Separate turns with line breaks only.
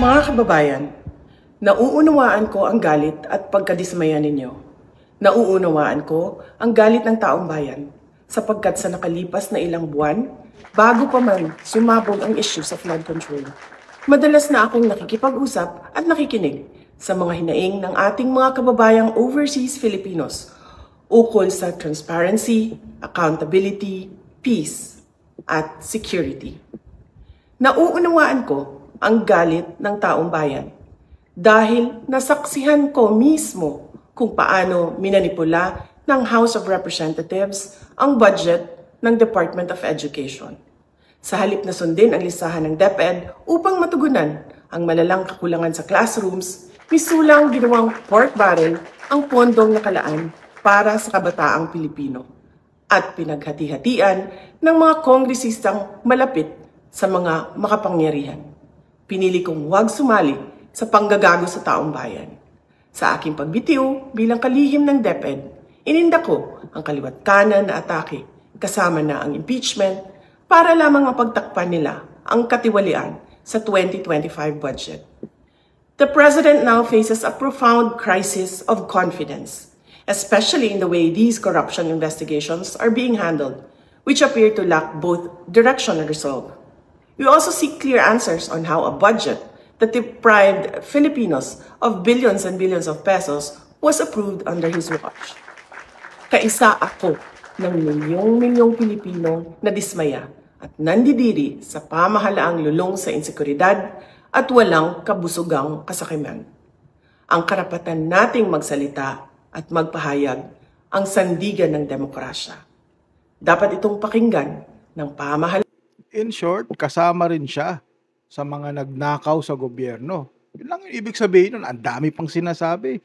Mga kababayan, nauunawaan ko ang galit at pagkadismaya ninyo. Nauunawaan ko ang galit ng taong bayan sapagkat sa nakalipas na ilang buwan, bago pa man sumabog ang issue sa flood control, madalas na akong nakikipag-usap at nakikinig sa mga hinaing ng ating mga kababayang overseas Filipinos ukol sa transparency, accountability, peace, at security. Nauunawaan ko ang galit ng taong bayan dahil nasaksihan ko mismo kung paano minanipula ng House of Representatives ang budget ng Department of Education. Sa halip na sundin ang listahan ng DepEd upang matugunan ang malalang kakulangan sa classrooms, misulang ginawang pork barrel ang pondong nakalaan para sa kabataang Pilipino at pinaghati-hatian ng mga kongresistang malapit sa mga makapangyarihan. Pinili kong huwag sumali sa panggagago sa taong bayan. Sa aking pagbitiw bilang kalihim ng DepEd, ininda ko ang kaliwat kanan na atake kasama na ang impeachment para lamang mapagtakpan nila ang katiwalian sa 2025 budget. The President now faces a profound crisis of confidence, especially in the way these corruption investigations are being handled, which appear to lack both direction and resolve. We also seek clear answers on how a budget that deprived Filipinos of billions and billions of pesos was approved under his watch. Kaisa ako ng milyong-milyong Pilipino na dismaya at nandidiri sa pamahalaang lulong sa insekuridad at walang kabusugang kasakiman. Ang karapatan nating magsalita at magpahayag ang sandigan ng demokrasya. Dapat itong pakinggan ng pamahalaan.
In short, kasama rin siya sa mga nagnakaw sa gobyerno. Yun lang yung ibig sabihin nun. Ang dami pang sinasabi.